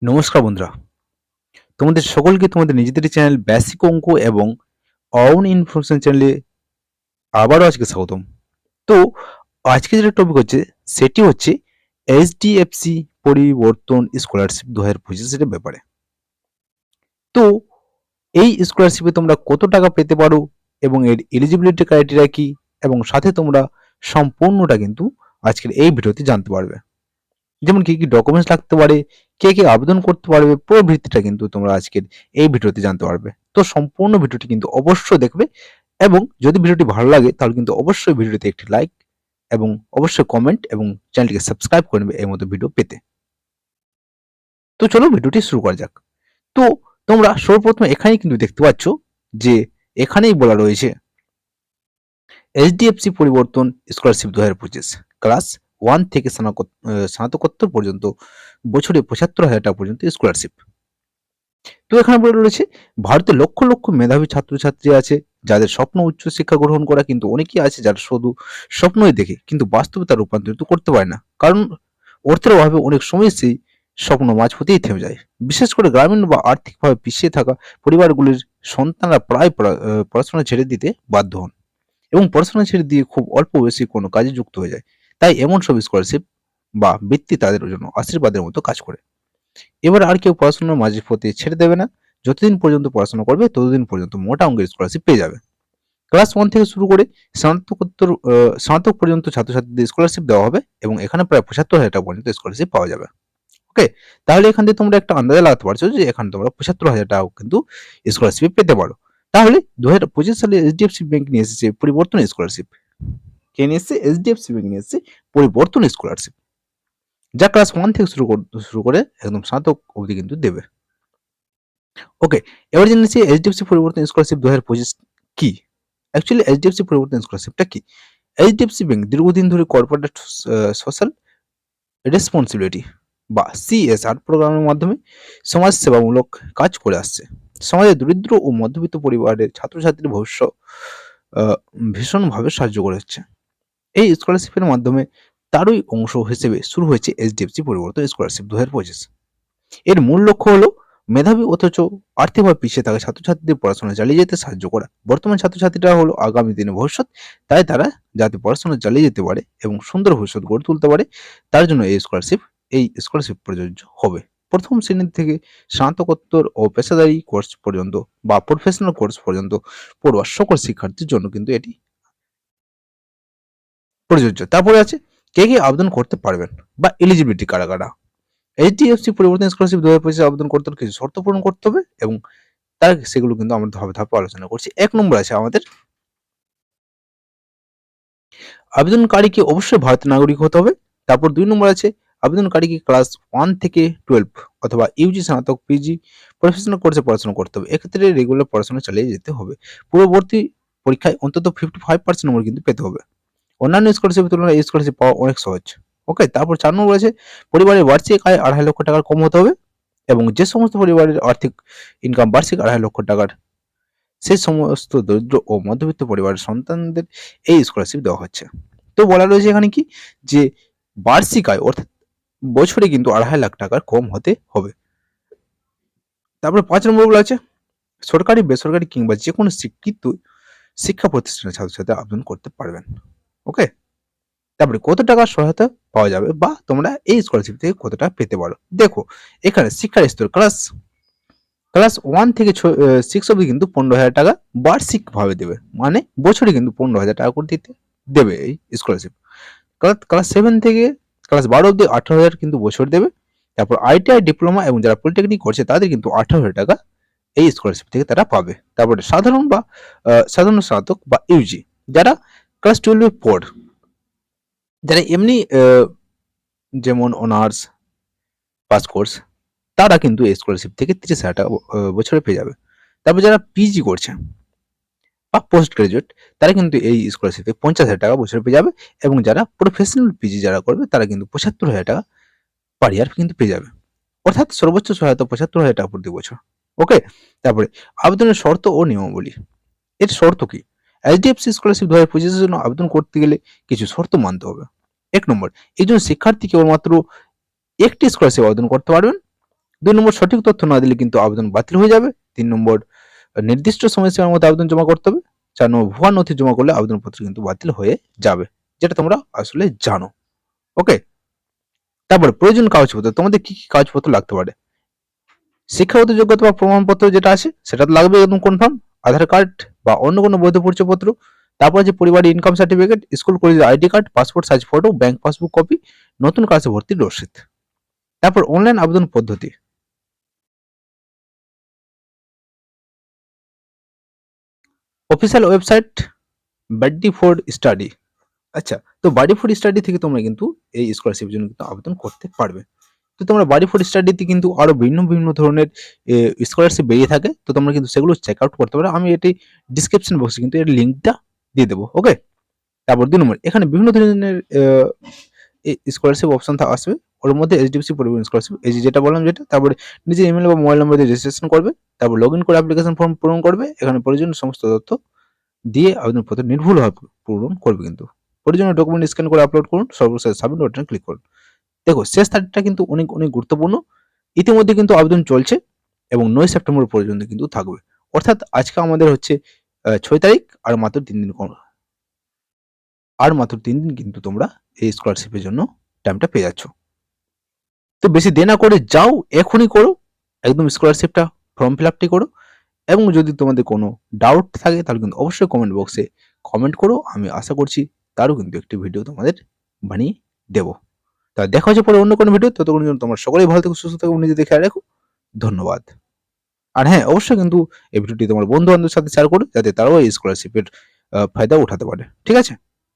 নমস্কার বন্ধুরা, তোমাদের সকলকে তোমাদের নিজেদের চ্যানেল বেসিক অঙ্ক এবং অন ইনফরমেশন চ্যানেলে আবারও আজকে স্বাগতম। তো আজকে যেটা টপিক হচ্ছে সেটি হচ্ছে এইচডিএফসি পরিবর্তন স্কলারশিপ 2025 এর ব্যাপারে। তো এই স্কলারশিপে তোমরা কত টাকা পেতে পারো এবং এর এলিজিবিলিটি ক্রাইটেরিয়া কি এবং সাথে তোমরা সম্পূর্ণটা কিন্তু আজকের এই ভিডিওতে জানতে পারবে। যেমন কি কি ডকুমেন্টস লাগতে পারে, কে কে আবেদন করতে পারবে, প্রভৃতিটা কিন্তু তোমরা আজকের এই ভিডিওতে জানতে পারবে। তো সম্পূর্ণ ভিডিওটি কিন্তু অবশ্যই দেখবে এবং যদি ভিডিওটি ভালো লাগে তাহলে কিন্তু অবশ্যই ভিডিওতে একটি লাইক এবং অবশ্যই কমেন্ট এবং চ্যানেলটিকে সাবস্ক্রাইব করে নেবে এই মতো ভিডিও পেতে। তো চলো ভিডিওটি শুরু করা যাক। তো তোমরা সর্বপ্রথম এখানেই কিন্তু দেখতে পাচ্ছ যে এখানেই বলা রয়েছে এইচডিএফসি পরিবর্তন স্কলারশিপ 2025 ক্লাস 1 থেকে স্নাতকোত্তর পর্যন্ত বছরে 75,000 টাকা পর্যন্ত স্কলারশিপ। তো এখানে বলে রয়েছে ভারতের লক্ষ লক্ষ মেধাবী ছাত্রছাত্রী আছে যাদের স্বপ্ন উচ্চশিক্ষা গ্রহণ করা, কিন্তু অনেকেই আছে যারা শুধু স্বপ্নই দেখে কিন্তু বাস্তবে তা রূপান্তরিত করতে পারে না, কারণ অর্থের অভাবে অনেক সময় সেই স্বপ্ন মাঝপথেই থেমে যায়। বিশেষ করে গ্রামীণ বা আর্থিকভাবে পিছিয়ে থাকা পরিবারগুলির সন্তানরা প্রায় পড়াশোনা ছেড়ে দিতে বাধ্য হন এবং পড়াশোনা ছেড়ে দিয়ে খুব অল্প বয়সে কোনো কাজে যুক্ত হয়ে যায়। তাই এমন সব স্কলারশিপ বা বৃত্তি তাদের জন্য আশীর্বাদের মতো কাজ করে। এবার আর কেউ পড়াশোনার মাঝে পথে ছেড়ে দেবে না। যতদিন পর্যন্ত পড়াশোনা করবে ততদিন পর্যন্ত মোটা অঙ্কের স্কলারশিপ পেয়ে যাবে। ক্লাস 1 থেকে শুরু করে স্নাতক পর্যন্ত ছাত্রছাত্রীদের স্কলারশিপ দেওয়া হবে এবং এখানে প্রায় 75,000 টাকা পর্যন্ত স্কলারশিপ পাওয়া যাবে। ওকে, তাহলে এখান থেকে তোমরা একটা আন্দাজে লাগাতে পারছো যে এখানে তোমরা 75,000 টাকা কিন্তু স্কলারশিপ পেতে পারো। তাহলে 2025 সালে এইচডিএফসি ব্যাংক নিয়ে এসেছে পরিবর্তন স্কলারশিপ। কে নিয়ে এসেছে? এইচডিএফসি ব্যাংক নিয়ে এসেছে পরিবর্তন স্কলারশিপ, যা ক্লাস 1 থেকে শুরু করে একদম স্নাতক অবধি কিন্তু দেবে। ওকে, এবার জেনে নিচ্ছি এইচডিএফসি পরিবর্তন স্কলারশিপ 2025 কি। অ্যাকচুয়ালি এইচডিএফসি পরিবর্তন স্কলারশিপটা কি? এইচডিএফসি ব্যাংক দীর্ঘদিন ধরে কর্পোরেট সোশ্যাল রেসপন্সিবিলিটি বা সিএসআর প্রোগ্রামের মাধ্যমে সমাজ সেবামূলক কাজ করে আসছে। সমাজের দরিদ্র ও মধ্যবিত্ত পরিবারের ছাত্রছাত্রীর ভবিষ্যৎ ভীষণভাবে সাহায্য করে হচ্ছে। এই স্কলারশিপের মাধ্যমে তারই অংশ হিসেবে শুরু হয়েছে এইচডিএফসি পরিবর্তন স্কলারশিপ 2025। এর মূল লক্ষ্য হলো মেধাবী অথচ আর্থিকভাবে পিছিয়ে থাকা ছাত্রছাত্রীদের পড়াশোনা চালিয়ে যেতে সাহায্য করা। বর্তমান ছাত্রছাত্রীরা হলো আগামী দিনের ভবিষ্যৎ, তাই তারা যাতে পড়াশোনা চালিয়ে যেতে পারে এবং সুন্দর ভবিষ্যৎ গড়ে তুলতে পারে তার জন্য এই স্কলারশিপ প্রযোজ্য হবে। প্রথম শ্রেণী থেকে স্নাতকোত্তর ও পেশাদারী কোর্স পর্যন্ত বা প্রফেশনাল কোর্স পর্যন্ত পড়ুয়া সকল শিক্ষার্থীর জন্য কিন্তু এটি প্রযোজ্য। তারপরে আছে কে কে আবেদন করতে পারবেন বা এলিজিবিলিটি কারা কারা। এইচডিএফসি পরিবর্তন স্কলারশিপ 2025 আবেদন করতে হলে কিছু শর্ত পূরণ করতে হবে এবং তার সেগুলো কিন্তু আমরা ধাপে ধাপে আলোচনা করছি। 1 নম্বর আছে আমাদের আবেদনকারীকে অবশ্যই ভারতের নাগরিক হতে হবে। তারপর 2 নম্বর আছে আবেদনকারীকে ক্লাস 1 থেকে 12 অথবা ইউজি, স্নাতক, পিজি, প্রফেশনাল কোর্সে পড়াশোনা করতে হবে। এক্ষেত্রে রেগুলার পড়াশোনা চালিয়ে যেতে হবে। পূর্ববর্তী পরীক্ষায় অন্তত 55% নম্বর কিন্তু পেতে হবে। অন্যান্য স্কলারশিপের তুলনায় এই স্কলারশিপ পাওয়া অনেক সহজ। ওকে, তারপর 4 নম্বর আছে পরিবারের বার্ষিক আয় 2.5 লক্ষ টাকার কম হতে হবে এবং যে সমস্ত পরিবারের আর্থিক ইনকাম বার্ষিক 2.5 লক্ষ টাকার, সেই সমস্ত দরিদ্র ও মধ্যবিত্ত পরিবারের সন্তানদের এই স্কলারশিপ দেওয়া হচ্ছে। তো বলা রয়েছে এখানে কি যে বার্ষিক আয় অর্থাৎ বছরে কিন্তু 2.5 লাখ টাকার কম হতে হবে। তারপরে 5 নম্বর বলা আছে সরকারি, বেসরকারি কিংবা যে কোনো স্বীকৃত শিক্ষা প্রতিষ্ঠানের ছাত্রছাত্রীরা আবেদন করতে পারবেন। ওকে, তারপরে কত টাকার সহায়তা পাওয়া যাবে বা তোমরা এই স্কলারশিপ থেকে কত টাকা পেতে পারো। দেখো এখানে শিক্ষার স্তর ক্লাস 1 থেকে 6 অবধি কিন্তু 15,000 টাকা বার্ষিকভাবে দেবে, মানে বছরে কিন্তু 15,000 টাকা করে দেবে এই স্কলারশিপ। ক্লাস 7 থেকে ক্লাস 12 অবধি 18,000 কিন্তু বছর দেবে। তারপর আইটিআই, ডিপ্লোমা এবং যারা পলিটেকনিক করছে তাদের কিন্তু 18,000 টাকা এই স্কলারশিপ থেকে তারা পাবে। তারপরে সাধারণ স্নাতক বা ইউজি যারা ক্লাস 12 এর পর, যারা এমনি যেমন অনার্স পাস কোর্স, তারা কিন্তু এই স্কলারশিপ থেকে 30,000 টাকা বছরে পেয়ে যাবে। তারপর যারা পিজি করছে বা পোস্ট গ্রাজুয়েট তারা কিন্তু এই স্কলারশিপে 50,000 টাকা বছরে পেয়ে যাবে এবং যারা প্রফেশনাল পিজি যারা করবে তারা কিন্তু 75,000 টাকা পার ইয়ার কিন্তু পেয়ে যাবে, অর্থাৎ সর্বোচ্চ সহায়তা 75,000 টাকা প্রতি বছর। ওকে, তারপরে আবেদনের শর্ত ও নিয়মাবলী। এর শর্ত কি? এইচডিএফসি স্কলারশিপ 2025 এর জন্য আবেদন করতে গেলে কিছু শর্ত মানতে হবে। 1 নম্বর, একজন শিক্ষার্থী কেবলমাত্র একটি স্কলারশিপ আবেদন করতে পারবেন। 2 নম্বর সঠিক তথ্য না দিলে কিন্তু আবেদন বাতিল হয়ে যাবে। 3 নম্বর নির্দিষ্ট সময়সীমার মধ্যে আবেদন জমা করতে হবে। 4 নম্বর ভুয়া নথি জমা করলে আবেদনপত্র কিন্তু বাতিল হয়ে যাবে, যেটা তোমরা আসলে জানো। ওকে, তারপর প্রয়োজন কাগজপত্র, তোমাদের কি কি কাগজপত্র লাগতে পারে? শিক্ষাগত যোগ্যতা বা প্রমাণপত্র যেটা আছে সেটা তো লাগবে একদম কনফার্ম। আধার কার্ড বা অন্য কোনো বৈধ পরিচয়পত্র, তারপর যে পরিবারের ইনকাম সার্টিফিকেট, স্কুল কলেজের ID card, passport size photo, bank passbook copy, নতুন ক্লাসে ভর্তির রসিদ। তারপর অনলাইন আবেদন পদ্ধতি, official website buddy for study. আচ্ছা, তো বাডি ফর স্টাডি থেকে তোমরা কিন্তু এই স্কলারশিপের জন্য কিন্তু আবেদন করতে পারবে। তো তোমরা বাডি ফর স্টাডিতে কিন্তু আরো ভিন্ন ভিন্ন ধরনের স্কলারশিপ বেরিয়ে থাকে, তো তোমরা কিন্তু সেগুলো চেক আউট করতে পারো। আমি এটি ডিসক্রিপশন বক্সে কিন্তু এর লিঙ্কটা দিয়ে দেবো। ওকে, তারপর 2 নম্বর, এখানে বিভিন্ন ধরনের স্কলারশিপ অপশন আসবে। ওর মধ্যে এইচডিএফসি পরিবহন স্কলারশিপ, এই যেটা বললাম যেটা, তারপরে নিজের ইমেল বা মোবাইল নম্বর দিয়ে রেজিস্ট্রেশন করবে, তারপর লগ ইন করে অ্যাপ্লিকেশন ফর্ম পূরণ করবে, এখানে প্রয়োজনীয় সমস্ত তথ্য দিয়ে আবেদনপত্র নির্ভুলভাবে পূরণ করবে। কিন্তু প্রয়োজনীয় ডকুমেন্ট স্ক্যান করে আপলোড করুন, সর্বশেষ সাবমিট বাটনে ক্লিক করুন। দেখো, শেষ তারিখটা কিন্তু অনেক অনেক গুরুত্বপূর্ণ। ইতিমধ্যে কিন্তু আবেদন চলছে এবং 9 সেপ্টেম্বর পর্যন্ত কিন্তু থাকবে। অর্থাৎ আজকে আমাদের হচ্ছে 6 তারিখ, আর মাত্র 3 দিন কিন্তু তোমরা এই স্কলারশিপের জন্য টাইমটা পেয়ে যাচ্ছ। তো বেশি দেরি না করে যাও, এখনই করো, একদম স্কলারশিপটা ফর্ম ফিল আপটি করো। এবং যদি তোমাদের কোনো ডাউট থাকে তাহলে কিন্তু অবশ্যই কমেন্ট বক্সে কমেন্ট করো, আমি আশা করছি তারও কিন্তু একটি ভিডিও তোমাদের বানিয়ে দেবো। তা দেখা হচ্ছে পরে অন্য কোনো ভিডিও, ততক্ষণ জন্য তোমরা সকলেই ভালো থেকো, সুস্থ থেকো, নিজে দেখে রাখো। ধন্যবাদ। আর হ্যাঁ, অবশ্যই কিন্তু এই ভিডিওটি তোমার বন্ধু বান্ধবের সাথে শেয়ার করো, যাতে তারাও এই স্কলারশিপের ফায়দা উঠাতে পারে। ঠিক আছে?